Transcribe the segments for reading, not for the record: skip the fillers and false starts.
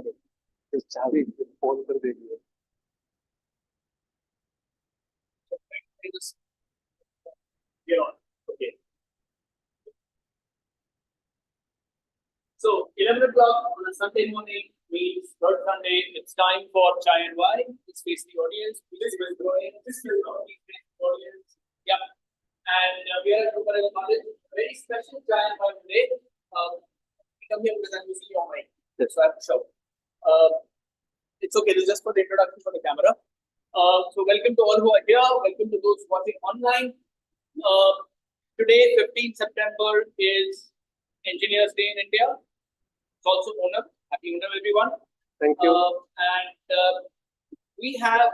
चाबी फोन कर देगी. You're on. Okay. So 11 o'clock on a Sunday morning means third Sunday. It's time for chai and wine. Let's face the audience. This will go in. This will go in. The audience. Yeah. And we are at Ruparega College. Very special chai and wine today. Come here because I'm missing your mic. That's why I'm sure. It's okay. This is just for the introduction for the camera. So welcome to all who are here. Welcome to those watching online. Today, 15th September, is Engineers Day in India. It's also Onam. Happy Onam, everyone. Thank you. We have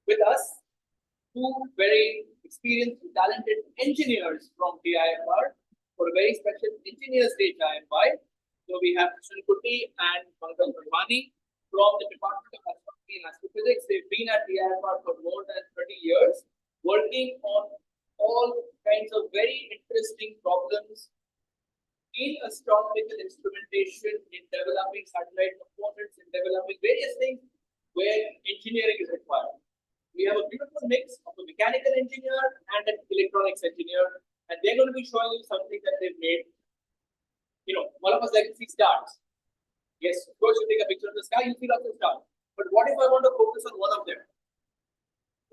with us two very experienced and talented engineers from TIFR for a very special Engineers Day TIFR. So we have Krishnan Kuti and Pankaj Bharwani from the Department of Astronomy and Astrophysics. They've been at TIFR for more than 30 years, working on all kinds of very interesting problems in astronomical instrumentation, in developing satellite components, in developing various things where engineering is required. We have a beautiful mix of a mechanical engineer and an electronics engineer, and they're going to be showing you something that they've made. You know, one of us like to see stars. Yes, of course, you take a picture of the sky, you see lots of stars. But what if I want to focus on one of them?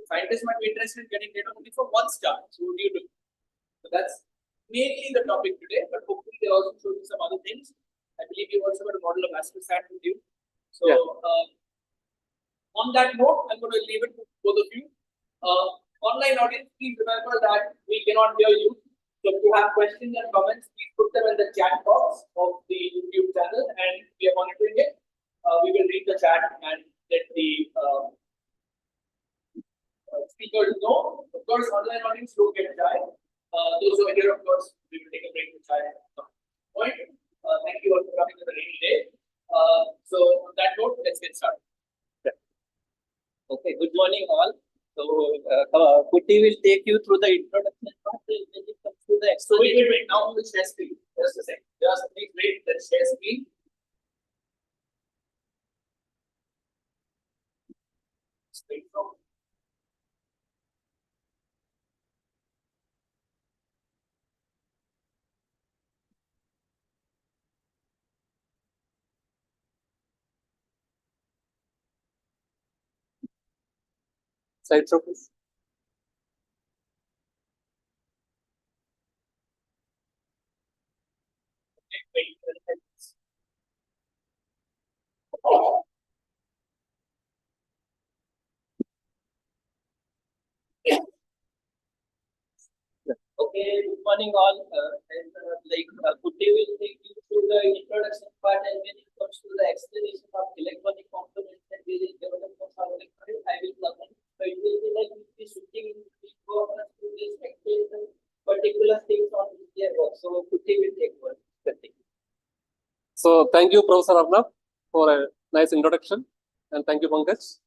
Scientists might be interested in getting data only from one star. So what do you do? So that's mainly the topic today, but hopefully they also show you some other things. I believe you also got a model of AstroSat with you. So on that note, I'm going to leave it to both of you. Online audience, please remember that we cannot hear you. So if you have questions and comments, please put them in the chat box of the YouTube channel, and we are monitoring it. We will read the chat and let the speakers know. Of course, online audience don't get shy. Those who are here, of course, we will take a break to try at some point. Thank you all for coming to the rainy day. So on that note, let's get started. Yeah. Okay, good morning all. So Kuti will take you through the introduction part. Then it comes to the explanation. Wait. Now we will share screen. Just a second. Just please wait. Let's share screen. Straight from. Side focus. Okay, good morning all. Kuti will take you through the introduction part, and when it comes to the explanation of electronic components and various developments of electronics, I will come in. So it will be like we will be shooting in to this explanation particular things on which they work. So Kuti will take one. So thank you, Professor Arnab, for a nice introduction, and thank you, Pankaj.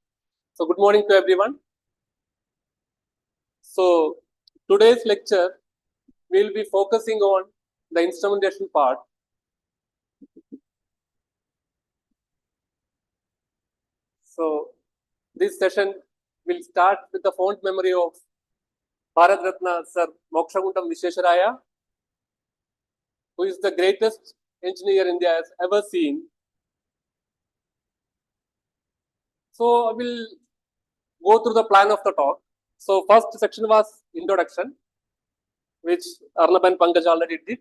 So good morning to everyone. So today's lecture we will be focusing on the instrumentation part. So this session will start with the fond memory of Bharat Ratna Sir Mokshagundam Visvesvaraya, who is the greatest engineer India has ever seen. So I will go through the plan of the talk. So first section was introduction, which Arnab and Pankaj already did.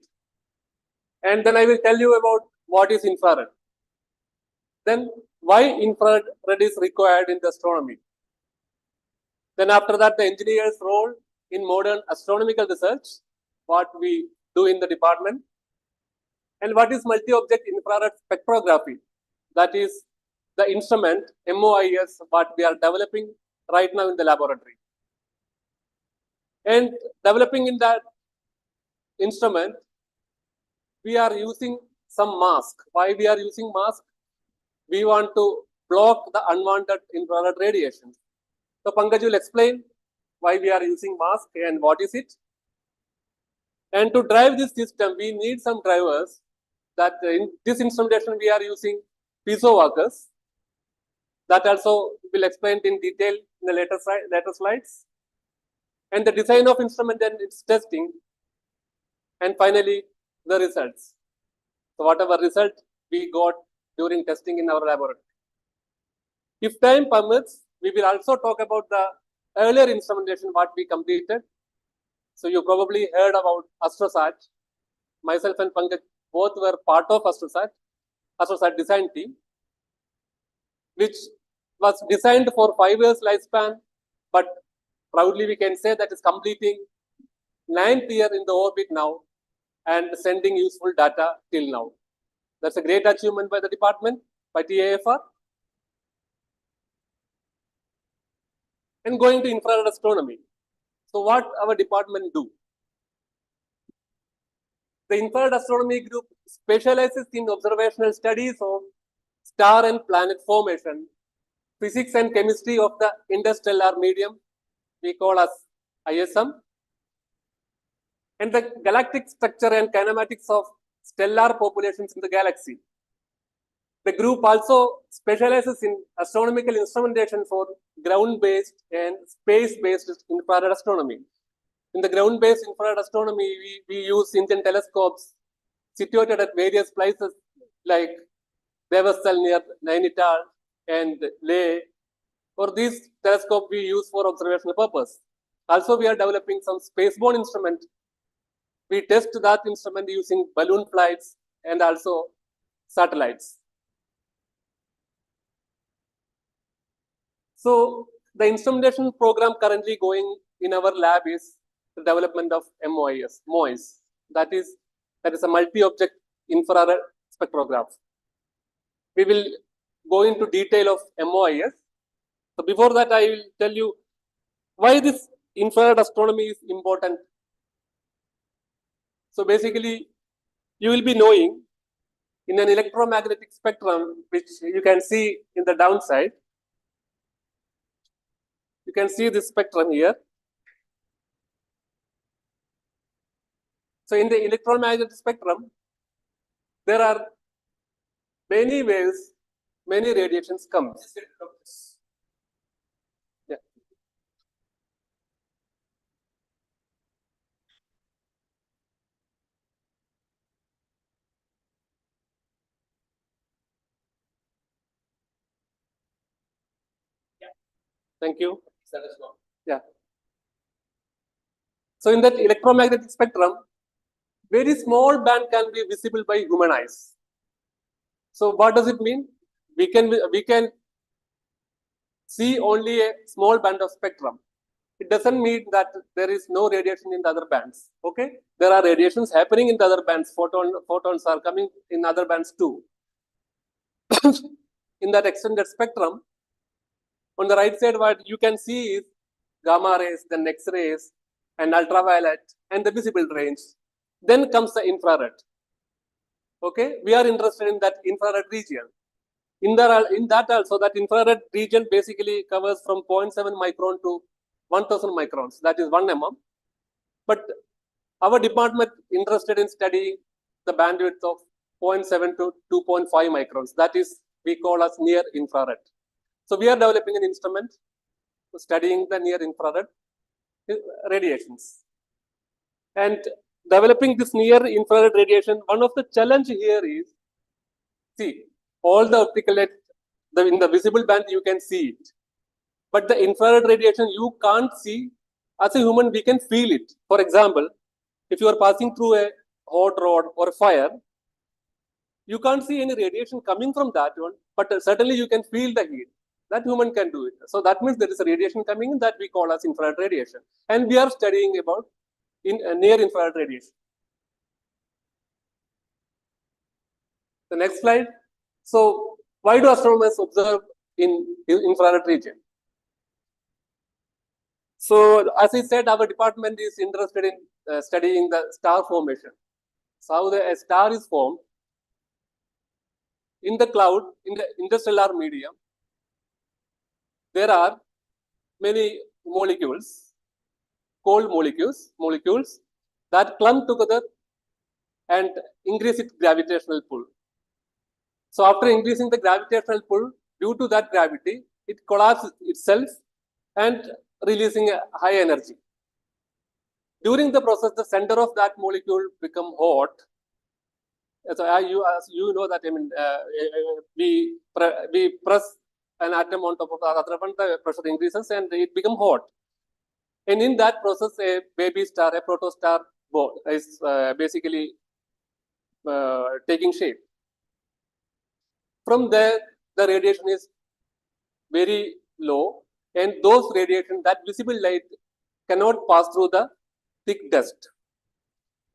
And then I will tell you about what is infrared. Then why infrared is required in the astronomy. Then after that, the engineer's role in modern astronomical research, what we do in the department. And what is multi-object infrared spectroscopy? That is the instrument, MOIS, what we are developing right now in the laboratory. And developing in that instrument, we are using some mask. Why we are using mask? We want to block the unwanted infrared radiation. So Pankaj will explain why we are using mask and what is it. And to drive this system, we need some drivers. That in this instrumentation we are using piezo workers. That also will explain in detail in the later slides. And the design of instrument and its testing. And finally, the results. So whatever result we got during testing in our laboratory. If time permits, we will also talk about the earlier instrumentation what we completed. So you probably heard about AstroSat. Myself and Pankaj both were part of AstroSat design team, which was designed for 5 years lifespan, but proudly we can say that is completing 9th year in the orbit now and sending useful data till now. That's a great achievement by the department, by TAFR. And going to infrared astronomy. So what our department do? The infrared astronomy group specializes in observational studies of star and planet formation, physics and chemistry of the interstellar medium, we call as ISM, and the galactic structure and kinematics of stellar populations in the galaxy. The group also specializes in astronomical instrumentation for ground-based and space-based infrared astronomy. In the ground-based infrared astronomy, we use Indian telescopes situated at various places like Devastal near Nainital and Leh. For these telescopes, we use for observational purpose. Also, we are developing some spaceborne instrument. We test that instrument using balloon flights and also satellites. So the instrumentation program currently going in our lab is the development of MOIS. That is a multi-object infrared spectrograph. We will go into detail of MOIS. So before that, I will tell you why this infrared astronomy is important. So basically, you will be knowing in an electromagnetic spectrum, which you can see in the downside. You can see this spectrum here. So in the electromagnetic spectrum, there are many waves, many radiations comes. Yeah. Thank you. Yeah. So in that electromagnetic spectrum, very small band can be visible by human eyes. So what does it mean? We can see only a small band of spectrum. It doesn't mean that there is no radiation in the other bands. Okay, there are radiations happening in the other bands. Photons are coming in other bands too. In that extended spectrum, on the right side, what you can see is gamma rays, then X-rays, and ultraviolet, and the visible range. Then comes the infrared. Okay, we are interested in that infrared region. In that also, that infrared region basically covers from 0.7 micron to 1000 microns. That is 1 mm. But our department interested in studying the bandwidth of 0.7 to 2.5 microns. That is, we call as near infrared. So we are developing an instrument for studying the near infrared radiations. And developing this near infrared radiation, one of the challenge here is, see, all the optical light, in the visible band, you can see it. But the infrared radiation, you can't see. As a human, we can feel it. For example, if you are passing through a hot rod or a fire, you can't see any radiation coming from that one, but certainly you can feel the heat. That human can do it. So that means there is a radiation coming in that we call as infrared radiation. And we are studying about near infrared radiation. The next slide. So why do astronomers observe in infrared region? So as I said, our department is interested in studying the star formation. So how a star is formed in the cloud, in the interstellar medium. There are many molecules, cold molecules that clump together and increase its gravitational pull. So after increasing the gravitational pull, due to that gravity, it collapses itself and releasing a high energy. During the process, the center of that molecule become hot. So as you know that, I mean, we press an atom on top of the other one, the pressure increases and it become hot. And in that process, a baby star, a protostar is basically taking shape. From there, the radiation is very low, and those radiation, that visible light, cannot pass through the thick dust.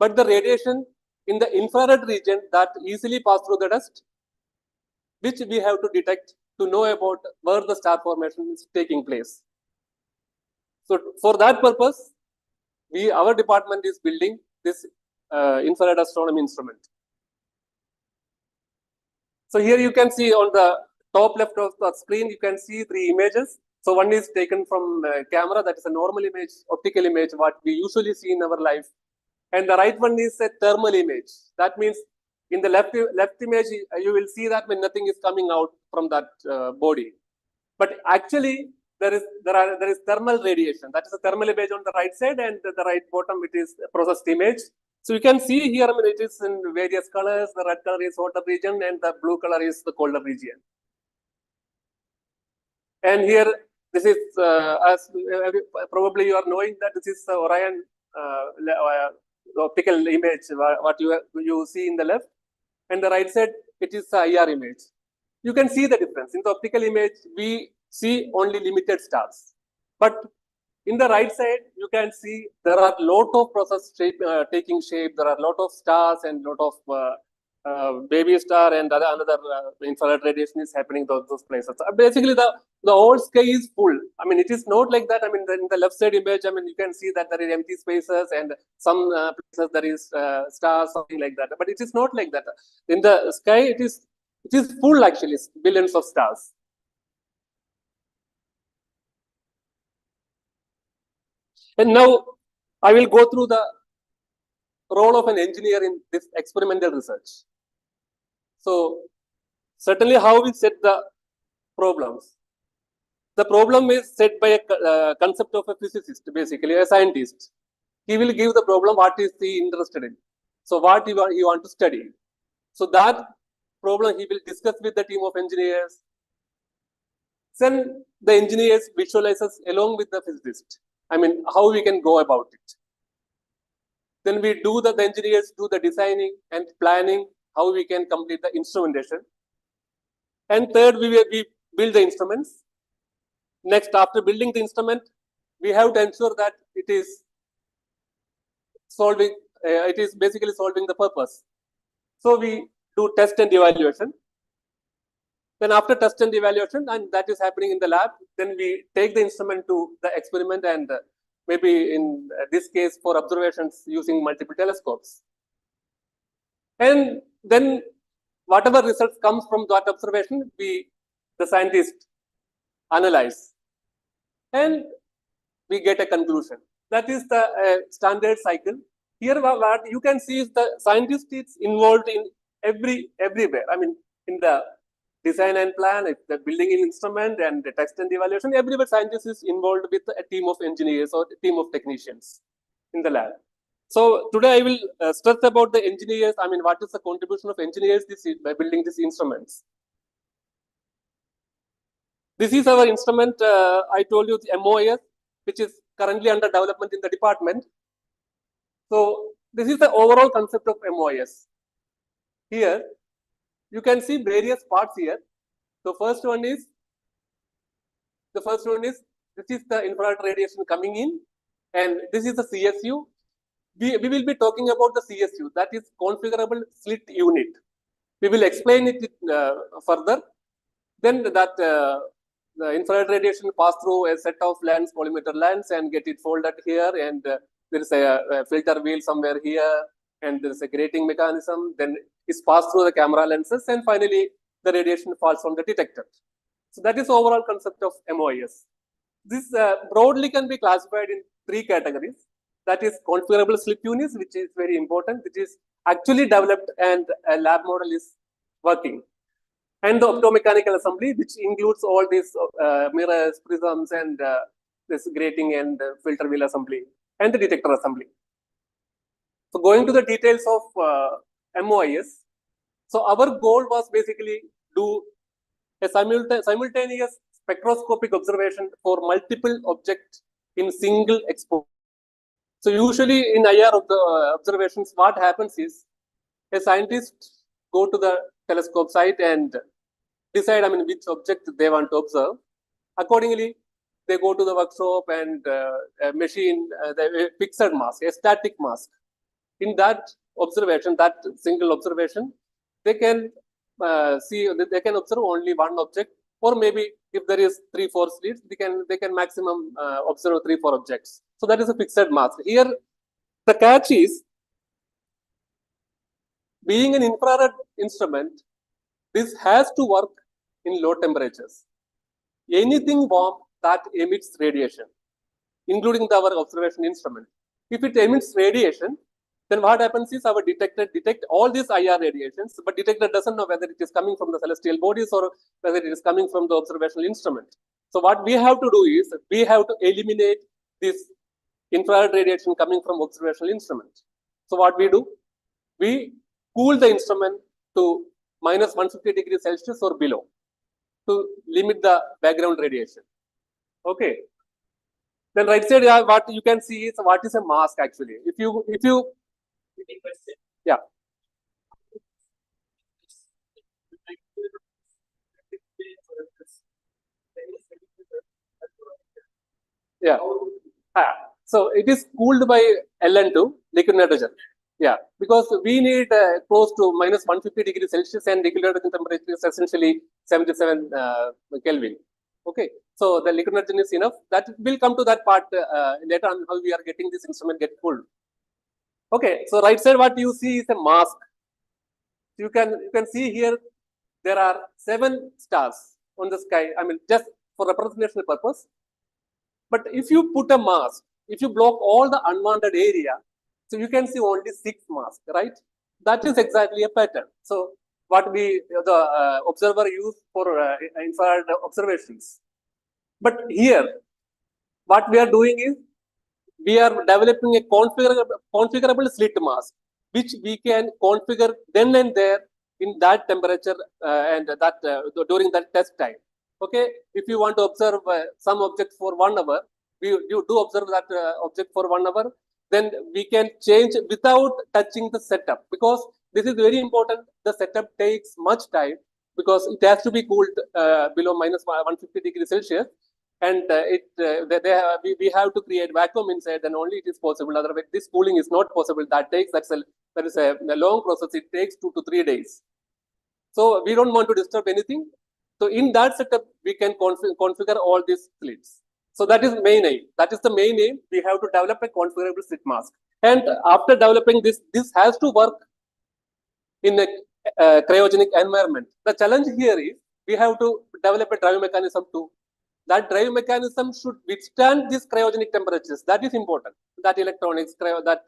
But the radiation in the infrared region that easily pass through the dust, which we have to detect to know about where the star formation is taking place. So for that purpose, our department is building this infrared astronomy instrument. So here you can see on the top left of the screen, you can see 3 images. So one is taken from a camera, that is a normal image, optical image, what we usually see in our life. And the right one is a thermal image. That means in the left image, you will see that when nothing is coming out from that body. But actually, there is thermal radiation. That is a thermal image on the right side, and the right bottom, it is a processed image. So you can see here, I mean, it is in various colors. The red color is hotter region, and the blue color is the colder region. And here, this is, as probably you are knowing that this is Orion optical image, what you see in the left. And the right side, it is the IR image. You can see the difference. In the optical image, we see only limited stars. But in the right side, you can see there are a lot of processes taking shape. There are a lot of stars and a lot of baby star and another infrared radiation is happening those places. Basically, the whole sky is full. I mean, it is not like that. I mean, in the left side image, I mean, you can see that there is empty spaces and some places there is stars, something like that. But it is not like that. In the sky, it is full actually, billions of stars. And now I will go through the role of an engineer in this experimental research. So certainly how we set the problems. The problem is set by a concept of a physicist, basically a scientist. He will give the problem what is he interested in. So what he want to study. So that problem he will discuss with the team of engineers. Then the engineers visualizes along with the physicist. I mean, how we can go about it. Then we do the engineers do the designing and planning, how we can complete the instrumentation. And third, we build the instruments. Next, after building the instrument, we have to ensure that it is solving, it is basically solving the purpose. So we do test and evaluation. Then after test and evaluation, and that is happening in the lab, then we take the instrument to the experiment and maybe in this case for observations using multiple telescopes. And then whatever results comes from that observation, the scientists analyze and we get a conclusion. That is the standard cycle. Here what you can see is the scientist is involved in everywhere. I mean, in the design and plan, the building an instrument and the test and evaluation, everywhere scientist is involved with a team of engineers or a team of technicians in the lab. So today I will stress about the engineers. I mean, what is the contribution of engineers by building these instruments? This is our instrument. I told you the MOS, which is currently under development in the department. So this is the overall concept of MOS. Here, you can see various parts here. The first one is this is the infrared radiation coming in, and this is the CSU. We will be talking about the CSU, that is configurable slit unit. We will explain it further. Then that the infrared radiation pass through a set of lens, polymeter lens, and get it folded here, and there is a filter wheel somewhere here, and there is a grating mechanism. Then it's passed through the camera lenses, and finally the radiation falls on the detector. So that is the overall concept of MOS. This broadly can be classified in 3 categories. That is configurable slit units, which is very important, which is actually developed and a lab model is working. and the optomechanical assembly, which includes all these mirrors, prisms, and this grating and filter wheel assembly, and the detector assembly. So going to the details of MOIS, so our goal was basically do a simultaneous spectroscopic observation for multiple objects in single exposure. So usually in IR of the observations, what happens is a scientist go to the telescope site and decide, which object they want to observe. Accordingly, they go to the workshop and machine the fixed mask, a static mask. In that observation, that single observation, they can they can observe only one object, or maybe if there is 3-4 slits, they can maximum observe 3-4 objects. So that is a fixed mask. Here, the catch is, being an infrared instrument, this has to work in low temperatures. Anything warm that emits radiation, including our observation instrument. If it emits radiation, then what happens is our detector detect all these IR radiations, but detector doesn't know whether it is coming from the celestial bodies or whether it is coming from the observational instrument. So what we have to do is, we have to eliminate this infrared radiation coming from observational instrument. So what we do? We cool the instrument to minus 150 degrees Celsius or below to limit the background radiation. Okay. Then right side, what you can see is what is a mask actually. If you yeah. Yeah. So it is cooled by Ln2, liquid nitrogen. Yeah, because we need close to minus 150 degrees Celsius, and liquid nitrogen temperature is essentially 77 Kelvin. Okay, so the liquid nitrogen is enough. That will come to that part later on, how we are getting this instrument get cooled. Okay, so right side what you see is a mask. You can see here there are 7 stars on the sky. Just for representational purpose. But if you put a mask, if you block all the unwanted area, so you can see only 6 masks, right? That is exactly a pattern. So what the observer use for infrared observations. But here, what we are doing is, we are developing a configurable slit mask, which we can configure then and there in that temperature and that during that test time. Okay, if you want to observe some object for 1 hour, you do observe that object for 1 hour, then we can change without touching the setup, because this is very important. The setup takes much time because it has to be cooled below minus 150 degrees Celsius. And we have to create vacuum inside, then only it is possible. Otherwise, this cooling is not possible. That is a long process. It takes 2 to 3 days. So we don't want to disturb anything. So in that setup, we can configure all these slits. So that is main aim. That is the main aim. We have to develop a configurable slit mask. And after developing this has to work in a cryogenic environment. The challenge here is, we have to develop a drive mechanism too. That drive mechanism should withstand these cryogenic temperatures. That is important. That electronics, that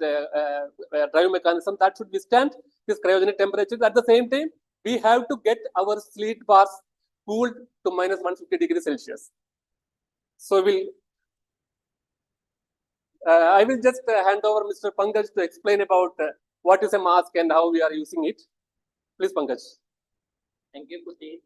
drive mechanism, that should withstand these cryogenic temperatures. At the same time, we have to get our slit bars cooled to minus 150 degrees Celsius. So I will just hand over Mr. Pankaj to explain about what is a mask and how we are using it. Please, Pankaj. Thank you, Kuti.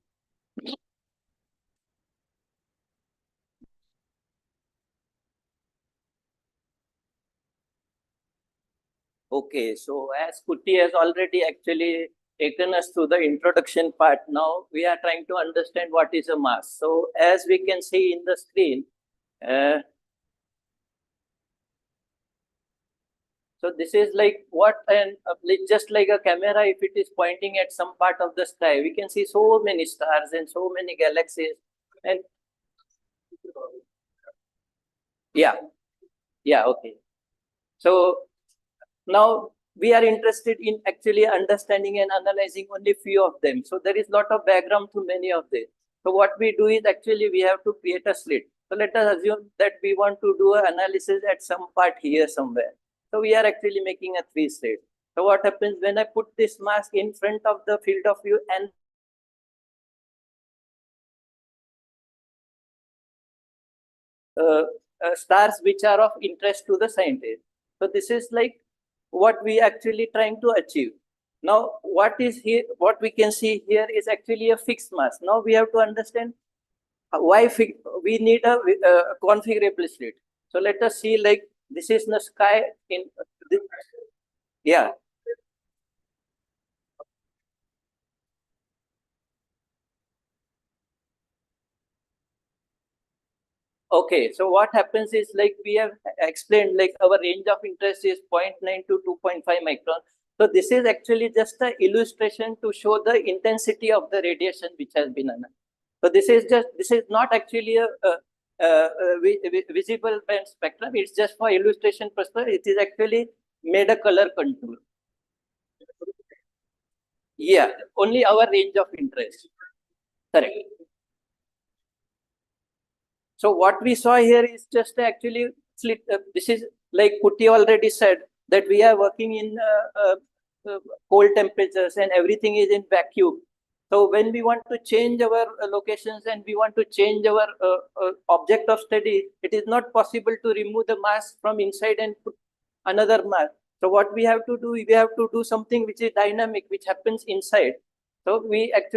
Okay, so as Kuti has already actually taken us through the introduction part, now we are trying to understand what is a mask. So as we can see in the screen, so this is like what, and just like a camera, if it is pointing at some part of the sky, we can see so many stars and so many galaxies. And yeah, okay. So now we are interested in actually understanding and analyzing only few of them. So there is lot of background to many of them. So what we do is, actually we have to create a slit. So let us assume that we want to do an analysis at some part here somewhere. So we are actually making a 3 slit. So what happens when I put this mask in front of the field of view and stars which are of interest to the scientist. So this is like what we actually trying to achieve. Now, what is here? What we can see here is actually a fixed mass. Now we have to understand why we need a configurable slit. So let us see, like this is the sky in yeah. Okay, so what happens is, like we have explained, like our range of interest is 0.9 to 2.5 micron. So this is actually just an illustration to show the intensity of the radiation which has been analyzed. So this is not actually a visible band spectrum. It's just for illustration purpose. It is actually made a color contour. Yeah, only our range of interest. Correct. So what we saw here is just actually slit. This is like Kuti already said that we are working in cold temperatures and everything is in vacuum. So when we want to change our locations and we want to change our object of study, it is not possible to remove the mass from inside and put another mass. So what we have to do, we have to do something which is dynamic, which happens inside. So we have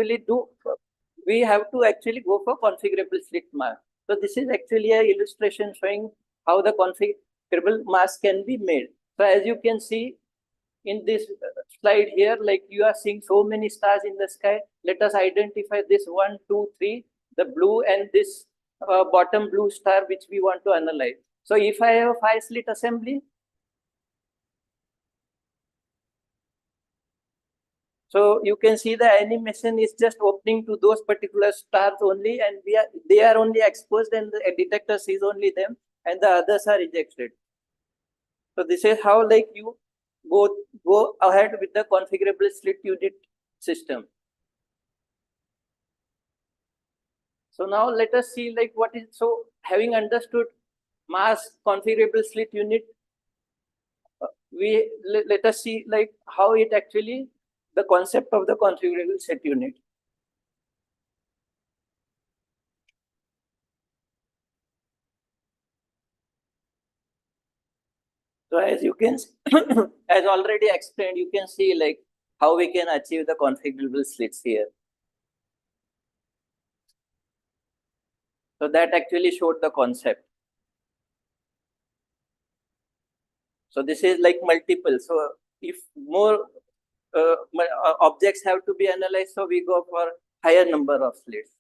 to actually go for configurable slit mass. So this is actually an illustration showing how the configurable mass can be made. So as you can see in this slide here, like you are seeing so many stars in the sky. Let us identify this 1, 2, 3, the blue and this bottom blue star which we want to analyze. So if I have a 5-slit assembly, so you can see the animation is just opening to those particular stars only, and they are only exposed, and the detector sees only them, and the others are rejected. So this is how, like, you go ahead with the configurable slit unit system. So now let us see, like, what is, so having understood mass configurable slit unit, let us see, like, how it actually, the concept of the configurable slit unit. So as you can, as already explained, you can see like how we can achieve the configurable slits here. So that actually showed the concept. So this is like multiple. So if more objects have to be analyzed, so we go for higher number of slits.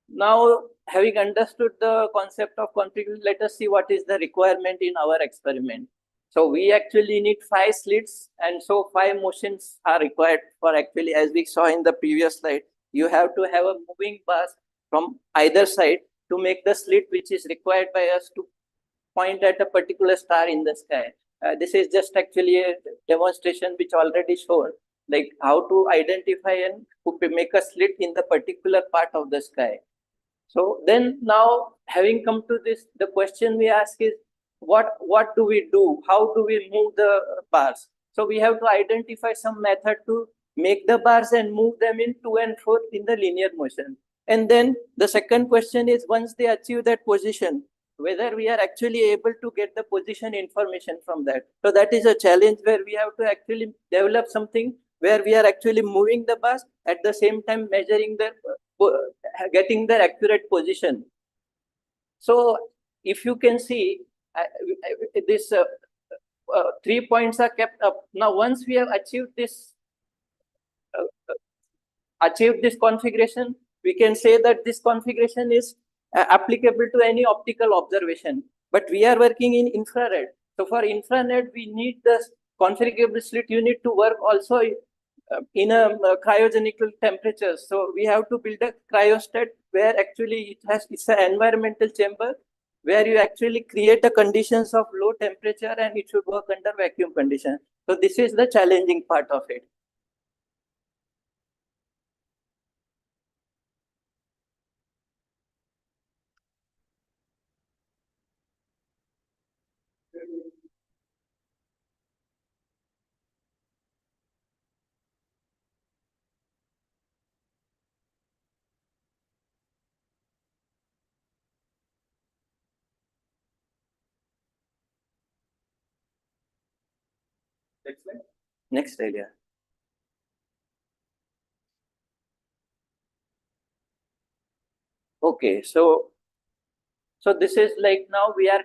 Now, having understood the concept of configuration, let us see what is the requirement in our experiment. So we actually need 5 slits, and so 5 motions are required for actually, as we saw in the previous slide, you have to have a moving bars from either side to make the slit which is required by us to point at a particular star in the sky. This is just actually a demonstration which already showed like how to identify and make a slit in the particular part of the sky. So then now, having come to this, the question we ask is, what do we do? How do we move the bars? So we have to identify some method to make the bars and move them in to and fro in the linear motion. And then the second question is, once they achieve that position, whether we are actually able to get the position information from that. So that is a challenge where we have to actually develop something where we are actually moving the bars at the same time measuring the getting their accurate position. So if you can see, this 3 points are kept up. Now, once we have achieved this configuration, we can say that this configuration is applicable to any optical observation. But we are working in infrared. So for infrared, we need the configurable slit unit to work also in a cryogenic temperature. So we have to build a cryostat where actually it's an environmental chamber where you actually create the conditions of low temperature and it should work under vacuum conditions. So this is the challenging part of it. Next slide. Next slide, yeah. Okay, so this is like now we are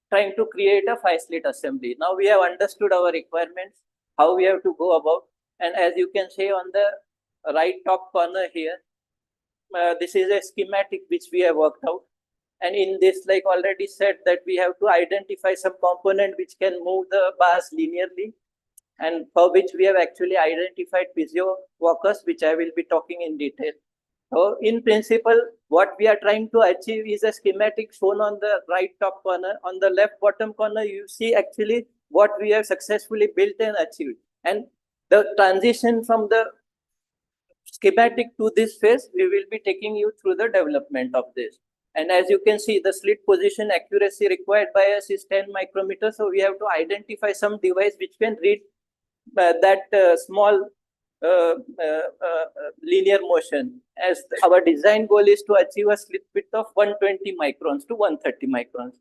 trying to create a 5-slit assembly. Now we have understood our requirements, how we have to go about, and as you can see on the right top corner here, this is a schematic which we have worked out. And in this, like already said, that we have to identify some component which can move the bars linearly, and for which we have actually identified piezo walkers, which I will be talking in detail. So in principle, what we are trying to achieve is a schematic shown on the right top corner. On the left bottom corner, you see actually what we have successfully built and achieved. And the transition from the schematic to this phase, we will be taking you through the development of this. And as you can see, the slit position accuracy required by us is 10 micrometers. So we have to identify some device which can read that small linear motion, as our design goal is to achieve a slit width of 120 microns to 130 microns.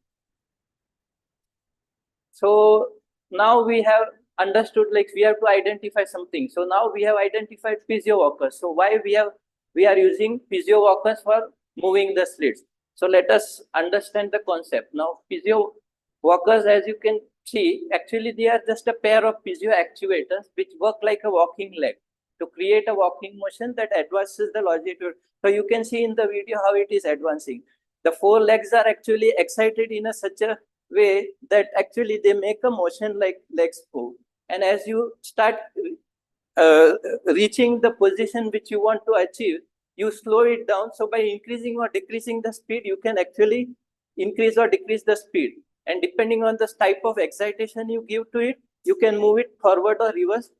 So now we have understood, like we have to identify something. So now we have identified piezo walkers. So why we are using piezo walkers for moving the slits? So let us understand the concept. Now piezo walkers, as you can see, actually they are just a pair of piezo actuators which work like a walking leg to create a walking motion that advances the longitude. So you can see in the video how it is advancing. The 4 legs are actually excited in such a way that actually they make a motion like legs move. And as you start reaching the position which you want to achieve, you slow it down. So by increasing or decreasing the speed, you can actually increase or decrease the speed. And depending on the type of excitation you give to it, you can move it forward or reverse.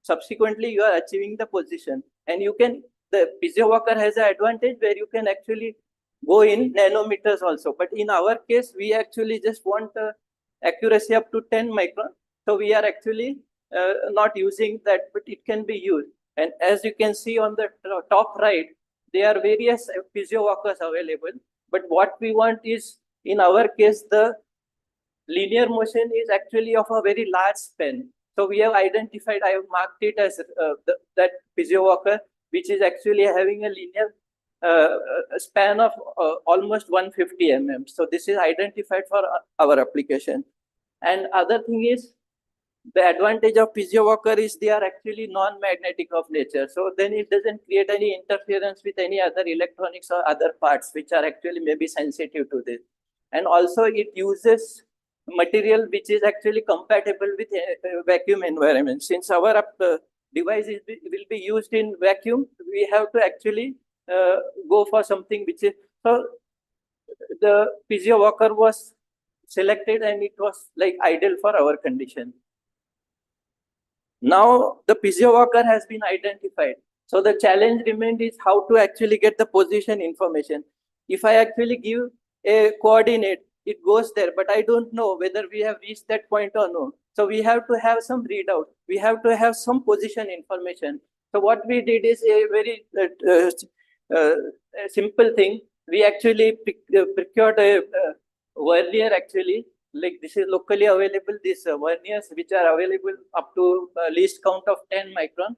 Subsequently, you are achieving the position. And you can, the piezo walker has an advantage where you can actually go in nanometers also. But in our case, we actually just want accuracy up to 10 micron. So we are actually not using that, but it can be used. And as you can see on the top right, there are various piezo walkers available. But what we want is, in our case, the linear motion is actually of a very large span. So we have identified, I have marked it as that piezo walker, which is actually having a linear span of almost 150 mm. So this is identified for our application. And other thing is, the advantage of piezo walker is they are actually non-magnetic of nature. So then it doesn't create any interference with any other electronics or other parts which are actually maybe sensitive to this. And also it uses material which is actually compatible with vacuum environment. Since our device will be used in vacuum, we have to actually go for something which is, so the piezo walker was selected and it was like ideal for our condition. Now the piezo walker has been identified. So the challenge remained is how to actually get the position information. If I actually give a coordinate, it goes there, but I don't know whether we have reached that point or no. So we have to have some readout. We have to have some position information. So what we did is a very simple thing. We actually procured a vernier actually. Like this is locally available, these verniers which are available up to least count of 10 micron.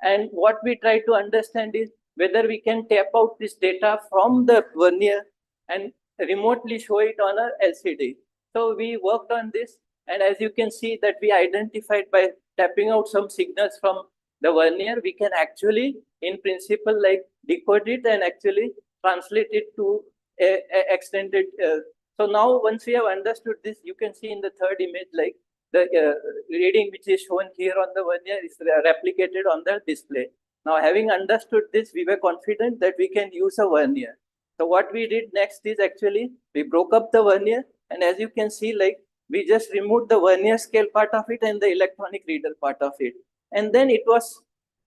And what we try to understand is whether we can tap out this data from the vernier and remotely show it on a LCD. So we worked on this, and as you can see that we identified by tapping out some signals from the vernier, we can actually in principle like decode it and actually translate it to a extended so now once we have understood this, you can see in the third image like the reading which is shown here on the vernier is replicated on the display. Now having understood this, we were confident that we can use a vernier. So what we did next is actually we broke up the vernier, and as you can see, like we just removed the vernier scale part of it and the electronic reader part of it. And then it was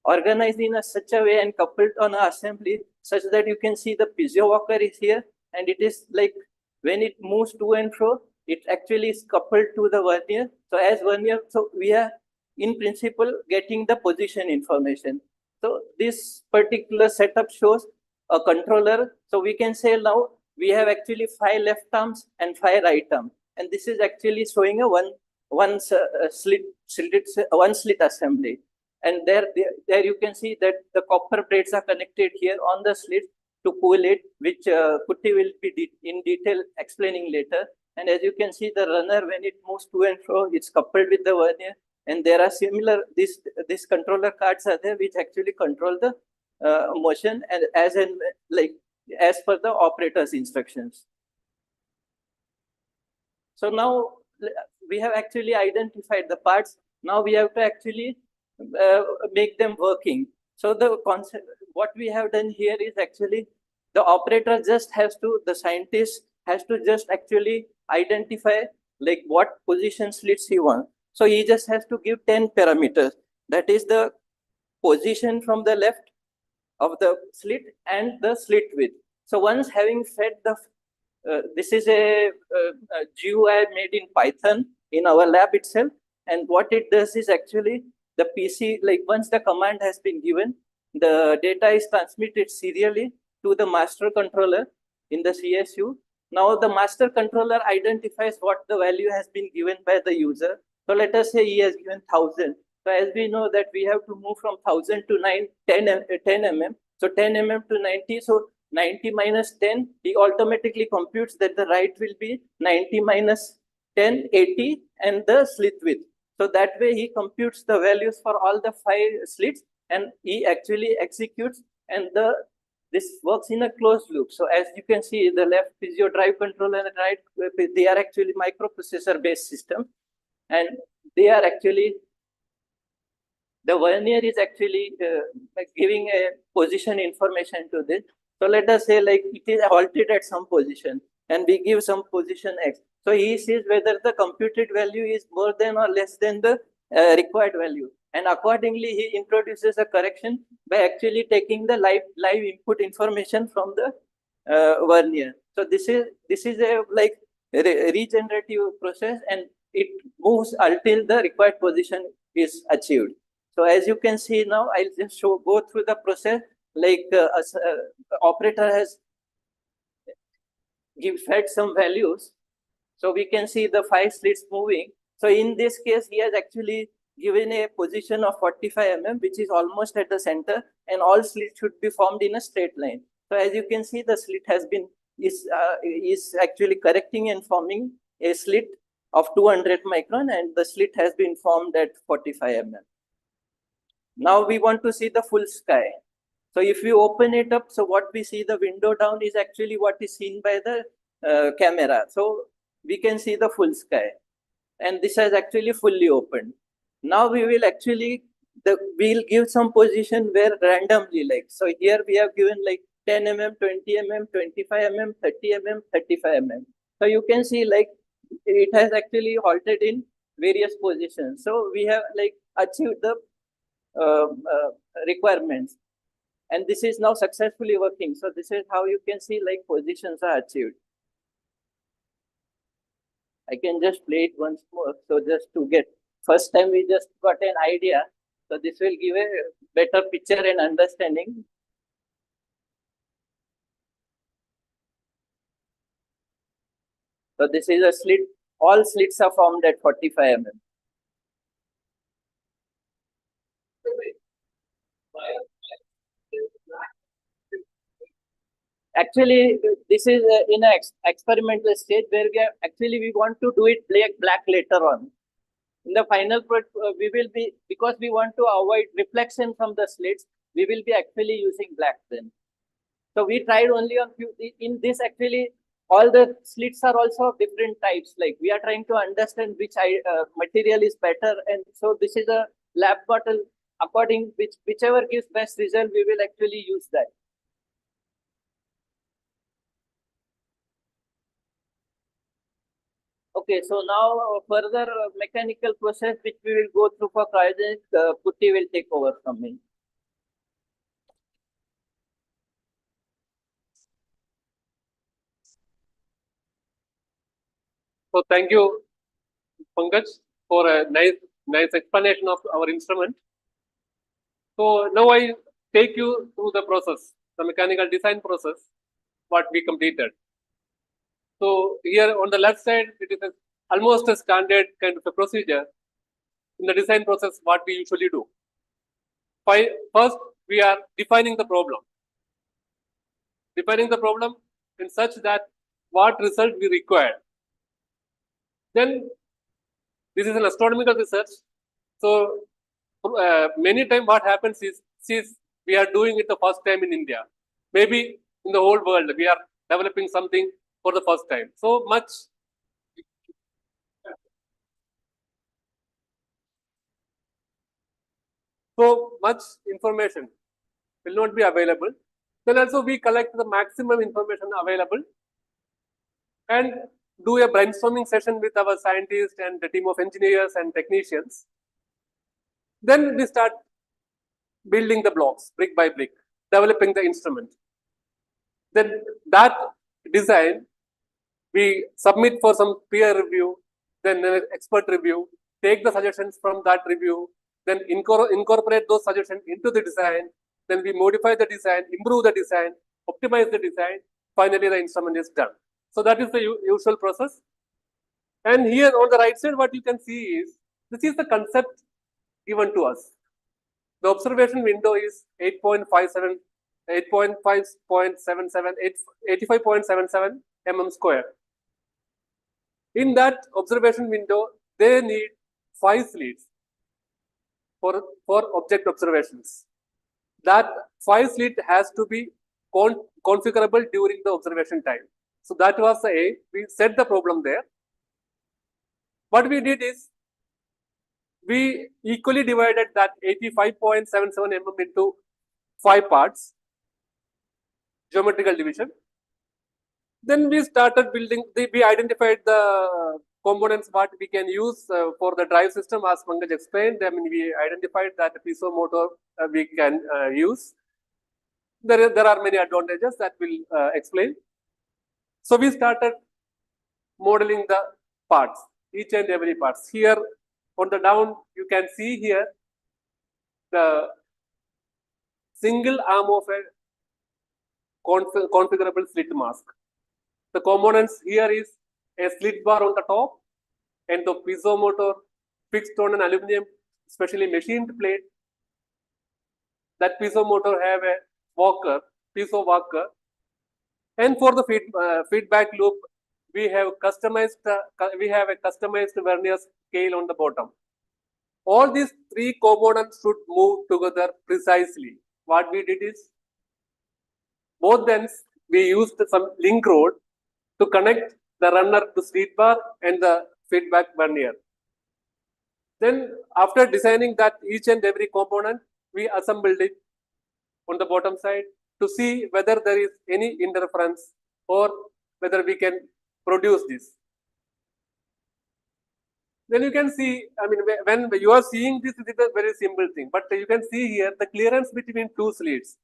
organized in such a way and coupled on an assembly such that you can see the piezo walker is here, and it is like when it moves to and fro, it actually is coupled to the vernier. So as vernier, so we are in principle getting the position information. So this particular setup shows a controller. So we can say now we have actually 5 left arms and 5 right arms. And this is actually showing a 1 one slit assembly. And there you can see that the copper plates are connected here on the slit to cool it, which Kuti will be in detail explaining later. And as you can see, the runner, when it moves to and fro, it's coupled with the vernier. And there are similar, these controller cards are there, which actually control the motion and as per the operator's instructions. So now we have actually identified the parts. Now we have to actually make them working. So the concept, what we have done here is actually the operator just has to, the scientist has to just actually identify like what position slits he wants. So he just has to give 10 parameters. That is the position from the left of the slit and the slit width. So once having fed the, this is a GUI made in Python in our lab itself. And what it does is actually the PC, like once the command has been given, the data is transmitted serially to the master controller in the CSU. Now the master controller identifies what the value has been given by the user. So let us say he has given 1000. So as we know that we have to move from 1000 to 10 mm. So 10 mm to 90. So 90 minus 10, he automatically computes that the right will be 90 minus 10, 80, and the slit width. So that way he computes the values for all the 5 slits, and he actually executes, and this works in a closed loop. So as you can see, the left is your drive controller and the right, they are actually microprocessor based system, and they are actually, the vernier is actually giving a position information to this. So let us say like it is halted at some position and we give some position X. So he sees whether the computed value is more than or less than the required value. And accordingly, he introduces a correction by actually taking the live input information from the vernier. So this is a like regenerative process, and it moves until the required position is achieved. So as you can see now, I'll just go through the process. Like operator has fed some values, so we can see the 5 slits moving. So in this case, he has actually given a position of 45 mm, which is almost at the center, and all slits should be formed in a straight line. So as you can see, the slit has been is actually correcting and forming a slit of 200 micron, and the slit has been formed at 45 mm. Now we want to see the full sky. So if you open it up, so what we see, the window down is actually what is seen by the camera. So we can see the full sky, and this has actually fully opened. Now we will actually, we'll give some position where randomly, like, so here we have given like 10 mm, 20 mm, 25 mm, 30 mm, 35 mm. So you can see like it has actually halted in various positions. So we have like achieved the requirements. And this is now successfully working. So this is how you can see like positions are achieved. I can just play it once more. So just to get, first time we just got an idea. So this will give a better picture and understanding. So this is a slit. All slits are formed at 45 mm. Actually, this is in an experimental stage where we want to do it black later on. In the final product, we will be, because we want to avoid reflection from the slits, we will be actually using black then. So we tried only on few. In this actually, all the slits are also of different types. Like we are trying to understand which material is better, and so this is a lab bottle. According whichever gives best result, we will actually use that. Okay, so now further mechanical process which we will go through for cryogenic, Putti will take over from me. So thank you, Pankaj, for a nice explanation of our instrument. So now I take you through the process, the mechanical design process, what we completed. So here on the left side, it is a almost a standard kind of a procedure in the design process, what we usually do. First, we are defining the problem. Defining the problem in such that what result we require. Then, this is an astronomical research. So, many times what happens is we are doing it the first time in India. Maybe in the whole world, we are developing something for the first time. So much information will not be available. Then also we collect the maximum information available and do a brainstorming session with our scientists and the team of engineers and technicians. Then we start building the blocks brick by brick, developing the instrument. Then that design we submit for some peer review, then expert review, take the suggestions from that review, then incorporate those suggestions into the design, then we modify the design, improve the design, optimize the design, finally the instrument is done. So that is the usual process. And here on the right side, what you can see is, this is the concept given to us. The observation window is 8.57, 85.77 mm square. In that observation window, they need 5 slits for object observations. That 5 slit has to be configurable during the observation time. So that was the aim. We set the problem there. What we did is, we equally divided that 85.77 mm into 5 parts, geometrical division. Then we started building, we identified the components what we can use for the drive system, as Pankaj explained. I mean, we identified that the piezo motor we can use. There are many advantages that we'll explain. So we started modeling the parts, each and every parts. Here on the down, you can see here the single arm of a configurable slit mask. The components here is a slit bar on the top and the piezo motor fixed on an aluminum, specially machined plate. That piezo motor have a walker, piezo walker. And for the feedback loop, we have a customized vernier scale on the bottom. All these 3 components should move together precisely. What we did is, both ends we used some link rod to connect the runner to slit bar and the feedback vernier. Then after designing that each and every component, we assembled it on the bottom side to see whether there is any interference or whether we can produce this. Then you can see, I mean, when you are seeing this, it is a very simple thing, but you can see here the clearance between 2 slits.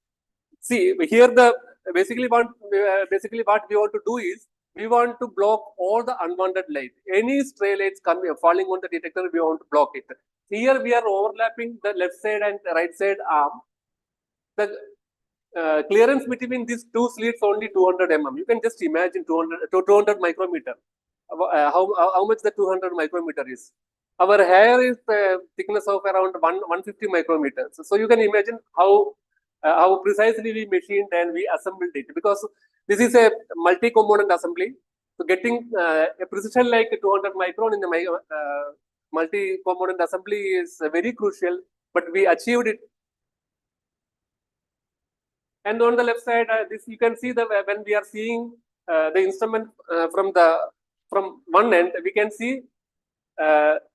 See here, the basically what we want to do is, we want to block all the unwanted light. Any stray lights falling on the detector, we want to block it. Here we are overlapping the left side and right side arm. The clearance between these 2 slits only 200 mm. You can just imagine 200 micrometer. How much the 200 micrometer is. Our hair is thickness of around 150 micrometers. So you can imagine how precisely we machined and we assembled it, because this is a multi-component assembly. So getting a precision like 200 micron in the multi-component assembly is very crucial, but we achieved it. And on the left side, this you can see when we are seeing the instrument from one end, we can see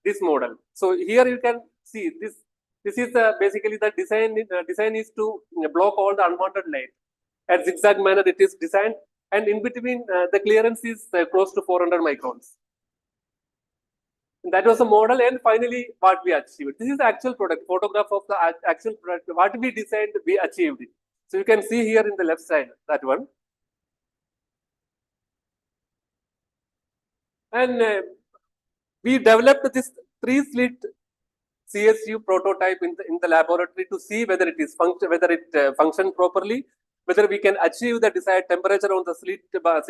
this model. So here you can see this. This is basically the design. Design is to block all the unwanted light. At zigzag manner it is designed, and in between the clearance is close to 400 microns. And that was a model, and finally what we achieved. This is the actual product, photograph of the actual product. What we designed, we achieved it. So you can see here in the left side, that one. And we developed this 3-slit CSU prototype in the laboratory to see whether it is function properly, whether we can achieve the desired temperature on the slit bars,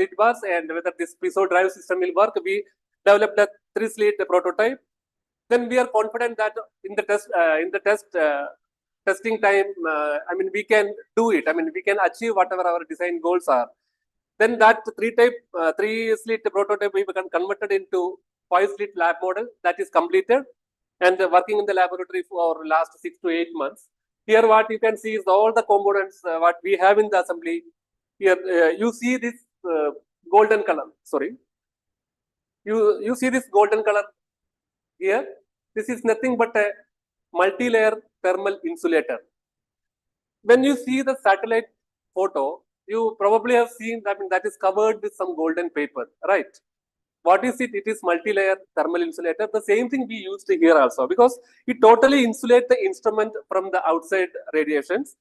and whether this piezo drive system will work. We developed a 3-slit prototype, then we are confident that in the testing time, I mean, we can do it. I mean, we can achieve whatever our design goals are. Then that 3-slit prototype we can converted into 5-slit lab model that is completed and working in the laboratory for last 6 to 8 months. Here, what you can see is all the components what we have in the assembly. Here, you see this golden color. Sorry, you see this golden color here. This is nothing but a multi-layer thermal insulator. When you see the satellite photo, you probably have seen that, I mean, that is covered with some golden paper, right? What is it? It is multi-layer thermal insulator. The same thing we used here also, because it totally insulates the instrument from the outside radiations.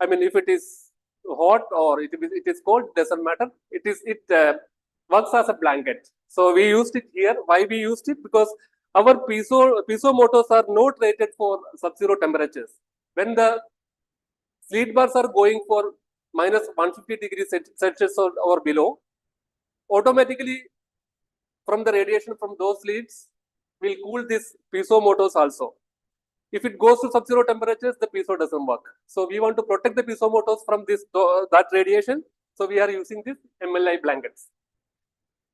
I mean, if it is hot or it is cold, doesn't matter. It works as a blanket. So we used it here. Why we used it? Because our piezo motors are not rated for sub-zero temperatures. When the slit bars are going for minus 150 degrees Celsius or below, automatically from the radiation from those slits will cool these piezo motors also. If it goes to sub-zero temperatures, the piezo doesn't work. So we want to protect the piezo motors from that radiation. So we are using these MLI blankets.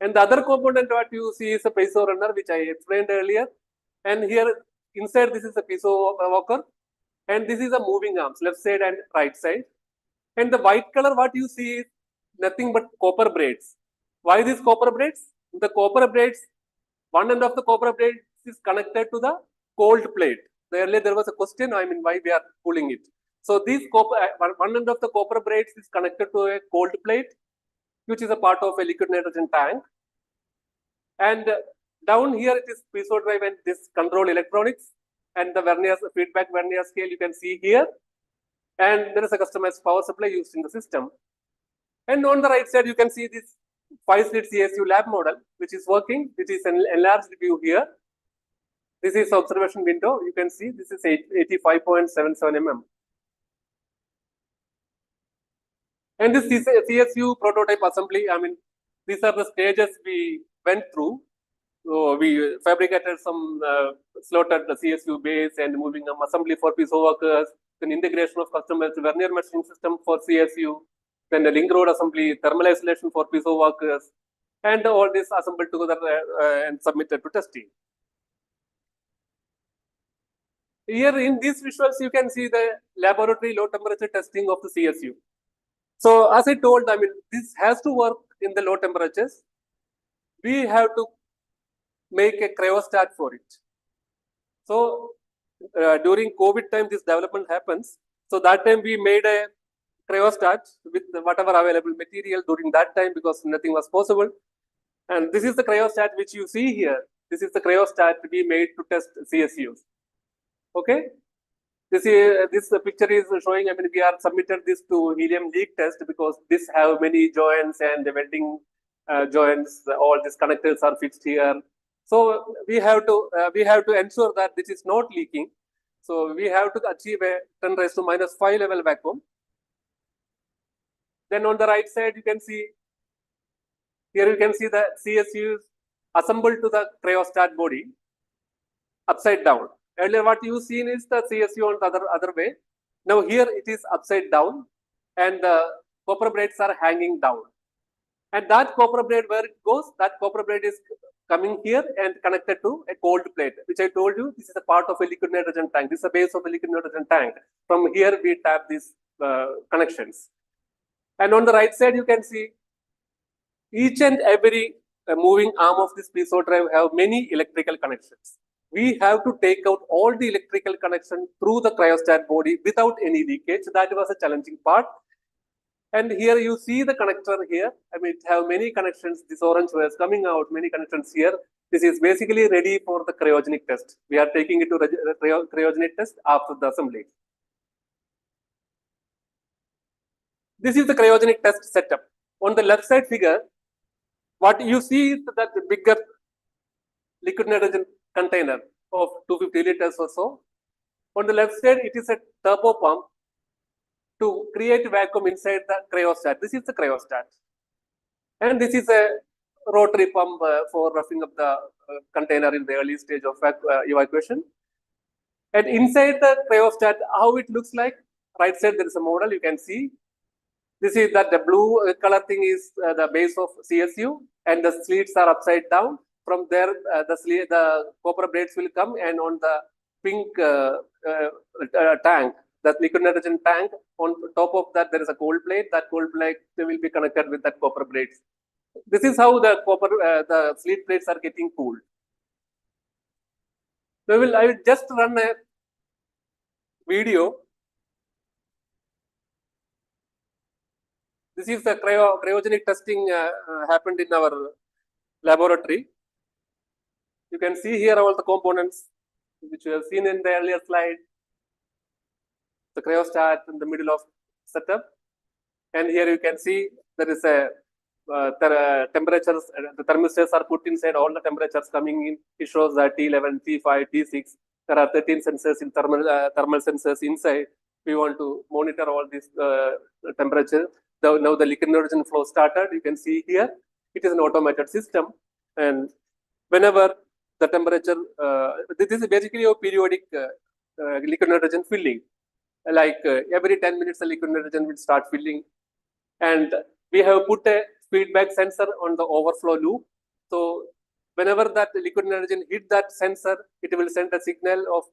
And the other component what you see is a piezo runner, which I explained earlier. And here inside this is a piezo walker. And this is a moving arms, left side and right side. And the white color what you see is nothing but copper braids. Why these copper braids? The copper braids, one end of the copper braids is connected to the cold plate. Earlier there was a question, I mean, why we are pulling it. So this copper, one end of the copper braids is connected to a cold plate, which is a part of a liquid nitrogen tank. And down here it is piezo drive and this control electronics and the vernier, feedback vernier scale you can see here. And there is a customized power supply used in the system. And on the right side, you can see this 5-slit CSU lab model, which is working. It is an enlarged view here. This is observation window. You can see this is 85.77 mm. And this is a CSU prototype assembly. I mean, these are the stages we went through. So we fabricated some slotted CSU base and moving arm assembly for piezo workers, then integration of customers vernier machining system for CSU, then the link road assembly, thermal isolation for piezo workers, and all this assembled together and submitted to testing. Here in these visuals, you can see the laboratory low temperature testing of the CSU. So as I told, I mean, this has to work in the low temperatures. We have to make a cryostat for it. So during COVID time, this development happens. So that time we made a cryostat with whatever available material during that time because nothing was possible. And this is the cryostat which you see here. This is the cryostat we made to test CSUs. Okay. This picture is showing, I mean, we are submitted this to helium leak test because this have many joints and the welding joints, all these connectors are fixed here. So we have to ensure that this is not leaking. So we have to achieve a 10⁻⁵ level vacuum. Then on the right side, you can see, here you can see the CSUs assembled to the cryostat body upside down. Earlier, what you've seen is the CSU on the other way. Now here it is upside down and the copper braids are hanging down. And that copper braid, where it goes, that copper braid is coming here and connected to a cold plate, which I told you, this is a part of a liquid nitrogen tank. This is the base of a liquid nitrogen tank. From here, we tap these connections. And on the right side, you can see each and every moving arm of this piezo drive have many electrical connections. We have to take out all the electrical connection through the cryostat body without any leakage. That was a challenging part. And here you see the connector here. I mean, it have many connections. This orange wire is coming out, many connections here. This is basically ready for the cryogenic test. We are taking it to cryogenic test after the assembly. This is the cryogenic test setup. On the left side figure, what you see is that bigger liquid nitrogen container of 250 liters or so. On the left side, it is a turbo pump to create vacuum inside the cryostat. This is the cryostat. And this is a rotary pump for roughing up the container in the early stage of evacuation. And inside the cryostat, how it looks like, right side there is a model you can see. This is that the blue color thing is the base of CSU, and the slits are upside down. From there, the copper braids will come, and on the pink tank, that liquid nitrogen tank, on top of that there is a cold plate. That cold plate will be connected with that copper braids. This is how the the slit plates are getting cooled. I will just run a video. This is the cryogenic testing happened in our laboratory. You can see here all the components which you have seen in the earlier slide. The cryostat in the middle of setup, and here you can see there is a temperatures. The thermistors are put inside, all the temperatures coming in. It shows that T11, T5, T6. There are 13 sensors in thermal sensors inside. We want to monitor all these temperature. Now the liquid nitrogen flow started. You can see here it is an automated system, and whenever the temperature, this is basically a periodic liquid nitrogen filling. Like every 10 minutes, the liquid nitrogen will start filling, and we have put a feedback sensor on the overflow loop. So whenever that liquid nitrogen hit that sensor, it will send a signal of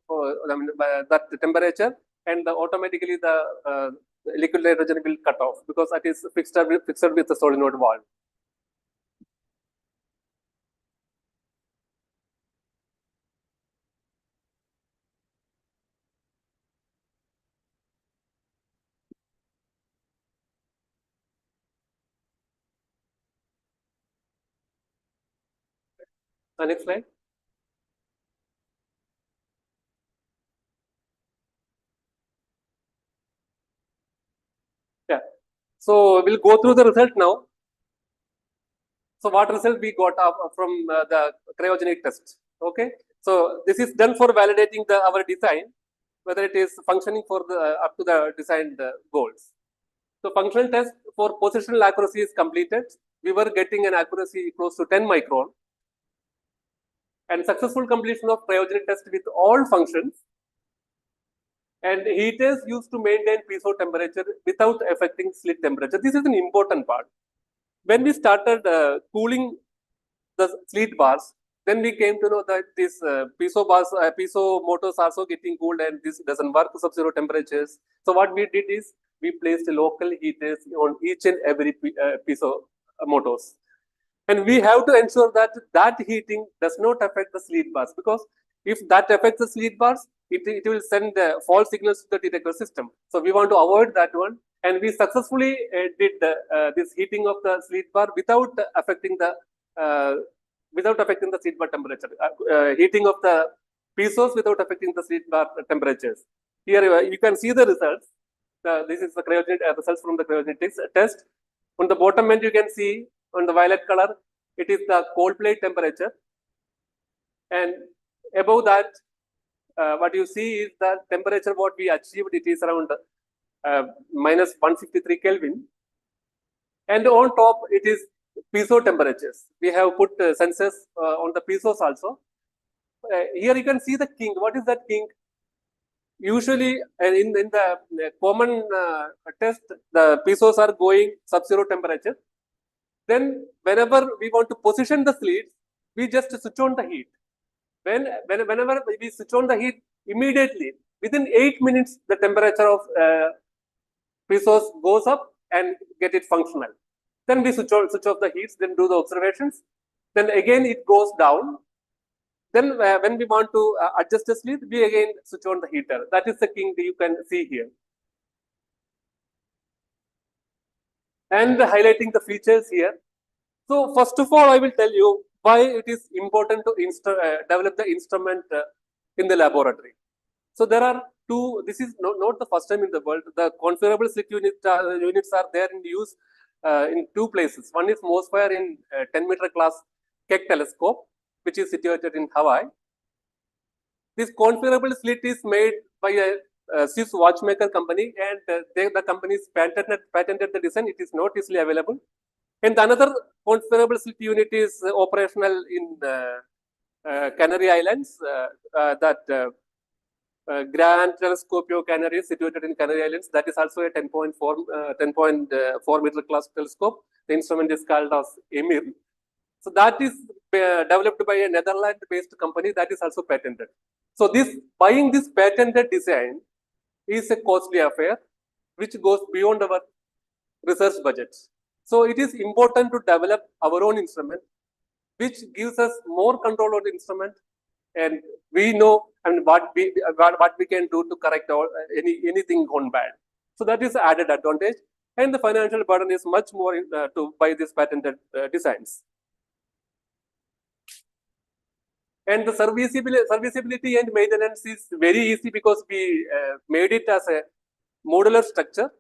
that temperature, and automatically the liquid nitrogen will cut off because that is fixed with the solenoid valve. Next slide. Yeah. So we'll go through the result now. So what result we got from the cryogenic test? Okay. So this is done for validating our design, whether it is functioning for the up to the designed goals. So functional test for positional accuracy is completed. We were getting an accuracy close to 10 micron. And successful completion of cryogenic test with all functions. And heat is used to maintain piezo temperature without affecting slit temperature. This is an important part. When we started cooling the slit bars, then we came to know that this piezo bars, piezo motors are also getting cooled, and this doesn't work to sub-zero temperatures. So what we did is we placed local heaters on each and every piezo motors. And we have to ensure that that heating does not affect the slit bars, because if that affects the slit bars, it will send false signals to the detector system. So we want to avoid that one. And we successfully did this heating of the slit bar without affecting the slit bar temperature. Heating of the piezos without affecting the slit bar temperatures. Here you can see the results. This is the cryogenic results from the cryogenic test. On the bottom end, you can see on the violet color, it is the cold plate temperature. And above that, what you see is the temperature what we achieved. It is around minus 153 Kelvin. And on top, it is piezo temperatures. We have put sensors on the piezos also. Here you can see the kink. What is that kink? Usually in the common test, the piezos are going sub-zero temperature. Then whenever we want to position the slits, we just switch on the heat. Whenever we switch on the heat, immediately within 8 minutes, the temperature of piezos goes up and get it functional. Then we switch off the heats, then do the observations. Then again it goes down. Then when we want to adjust the slit, we again switch on the heater. That is the kink you can see here. And highlighting the features here. So first of all, I will tell you why it is important to develop the instrument in the laboratory. So there are two. This is not the first time in the world. The configurable slit units are there in use in two places. One is MOSFIRE in 10-meter class Keck telescope, which is situated in Hawaii. This configurable slit is made by a Swiss watchmaker company, and the company's patented the design. It is not easily available. And another configurable slit unit is operational in Canary Islands, Grand Telescopio Canary situated in Canary Islands. That is also a 10.4 meter class telescope. The instrument is called as Emir. So that is developed by a Netherlands-based company that is also patented. So buying this patented design is a costly affair, which goes beyond our research budgets. So it is important to develop our own instrument, which gives us more control on the instrument, and we know what we can do to correct anything gone bad. So that is added advantage, and the financial burden is much more to buy these patented designs. And the serviceability and maintenance is very easy because we made it as a modular structure.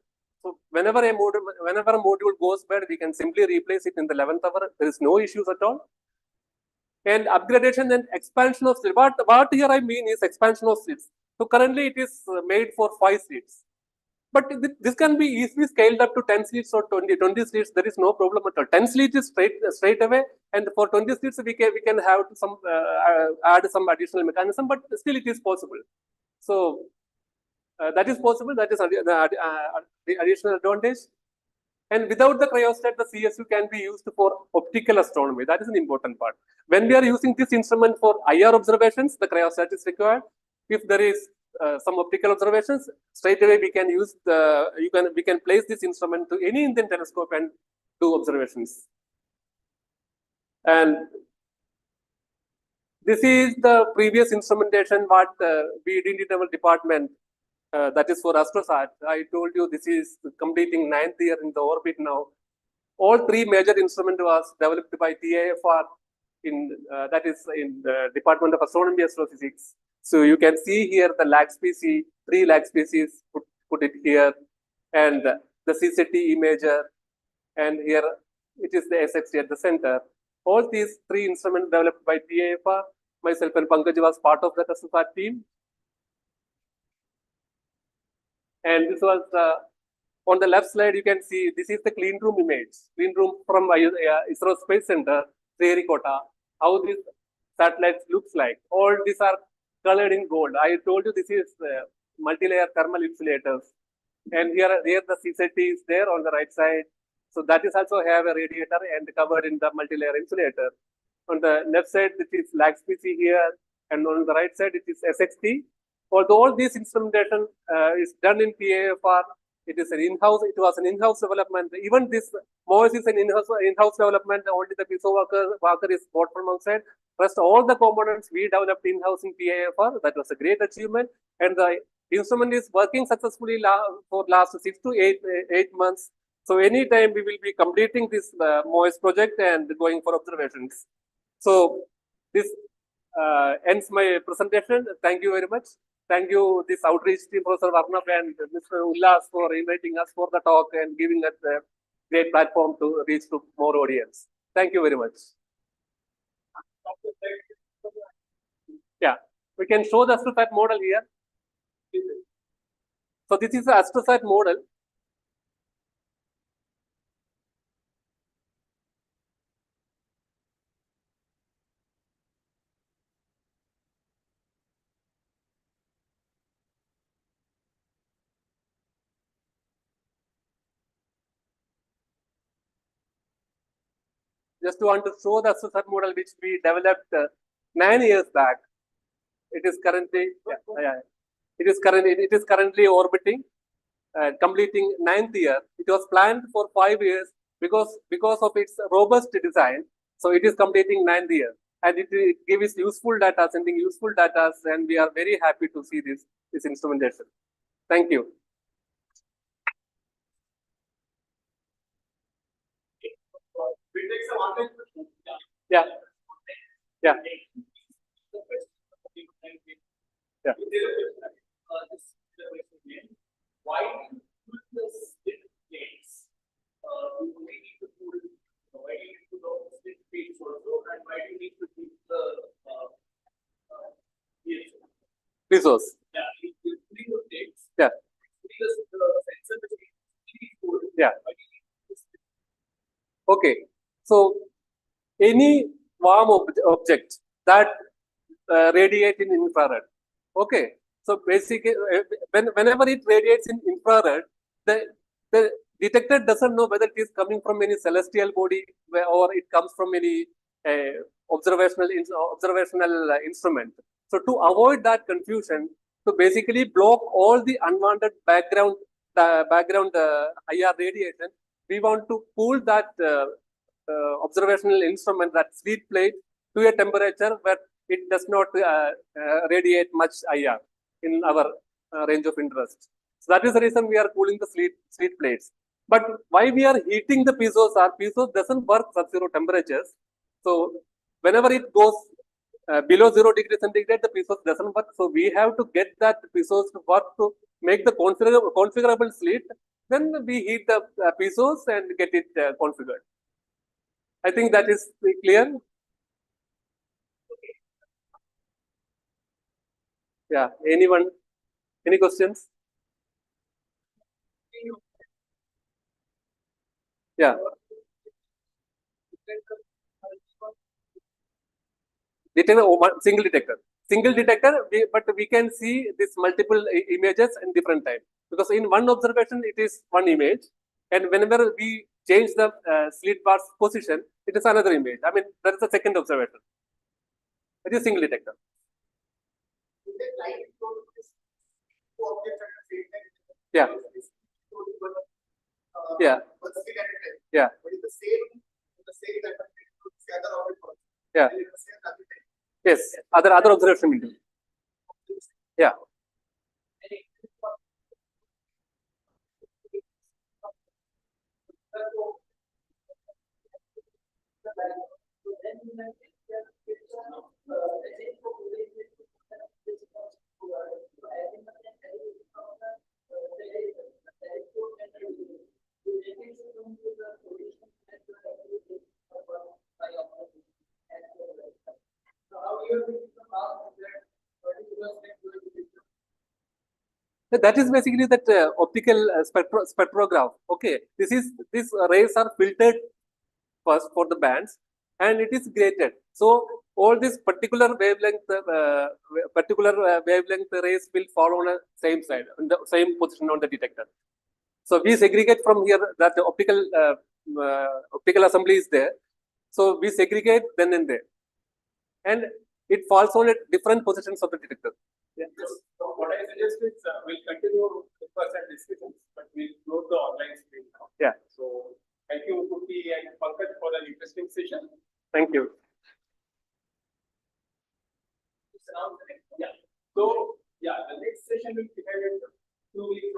So whenever a module goes bad, we can simply replace it in the 11th hour. There is no issues at all. And upgradation and expansion of seats. What here I mean is expansion of seats. So currently it is made for 5 seats. But this can be easily scaled up to 10 seats or 20 seats. There is no problem at all. 10 seats is straight away, and for 20 seats we can have some add some additional mechanism, but still it is possible. So that is possible. That is the additional advantage. And without the cryostat, the CSU can be used for optical astronomy. That is an important part. When we are using this instrument for IR observations, the cryostat is required. If there is some optical observations, straight away we can use we can place this instrument to any Indian telescope and do observations. And this is the previous instrumentation what we did in our department. That is for AstroSat. I told you this is completing 9th year in the orbit now. All 3 major instruments was developed by TIFR that is in the Department of Astronomy Astrophysics. So you can see here the lag species, 3 lag species, put it here, and the CCT imager, and here it is the SXT at the center. All these 3 instruments developed by TIFR. Myself and Pankaj was part of the AstroSat team. And this was on the left slide, you can see this is the clean room image, clean room from ISRO Space Center, Sriharikota, how this satellites looks like. All these are colored in gold. I told you this is multi-layer thermal insulators. And here the CCT is there on the right side. So that is also have a radiator and covered in the multi-layer insulator. On the left side, it is lag species here, and on the right side, it is SXT. Although all this instrumentation is done in TIFR, it was an in-house development. Even this MOS is an in-house development. Only the piso worker is bought from outside. Rest all the components we developed in-house in TIFR. That was a great achievement. And the instrument is working successfully for last 6 to 8 months. So anytime we will be completing this MOS project and going for observations. So this ends my presentation. Thank you very much. Thank you, this outreach team, Professor Varnab and Mr. Ullas, for inviting us for the talk and giving us a great platform to reach to more audience. Thank you very much. Yeah, we can show the AstroSat model here. So this is the AstroSat model. Just want to show the AstroSat model which we developed 9 years back. It is currently it is currently orbiting, completing 9th year. It was planned for 5 years because of its robust design. So it is completing 9th year, and it gives useful data, sending useful data, and we are very happy to see this instrumentation. Thank you. Yeah. Yeah. Yeah. Why do you put the split plates? Do we need to put why do you need to put the split plates also, and why do you need to put the resource? Yeah, you putting the plates. Yeah. Because the sensor between yeah. Okay. So any warm object that radiate in infrared. Okay, so basically, whenever it radiates in infrared, the detector doesn't know whether it is coming from any celestial body or it comes from any observational instrument. So to avoid that confusion, to basically block all the unwanted background IR radiation, we want to cool that observational instrument, that slit plate, to a temperature where it does not radiate much IR in our range of interest. So that is the reason we are cooling the slit plates. But why we are heating the pieces? Our pieces doesn't work sub-zero temperatures. So whenever it goes below 0 degrees centigrade, the pieces doesn't work. So we have to get that pieces to work to make the configurable slit. Then we heat the pieces and get it configured. I think that is clear. Yeah. Anyone? Any questions? Yeah. Detector, single detector. Single detector, but we can see this multiple images in different time. Because in one observation, it is one image. And whenever we change the slit bar's position, it is another image. I mean, that is the second observation. It is single detector. Yeah. Yeah. Yeah. Yeah. Yes. Other observation will do. Yeah. That is basically that optical spectrograph. Okay, these rays are filtered first for the bands, and it is graded. So all these particular wavelength rays will fall on a same side, on the same position on the detector. So we segregate from here that the optical assembly is there. So we segregate then and there, and it falls on at different positions of the detector. Yeah. So what I suggest is we'll continue in-person discussions, but we'll close the online stream now. Yeah. So thank you, Kuti and Pankaj, for an interesting session. Thank you. Yeah. So yeah, the next session will be held in 2 weeks.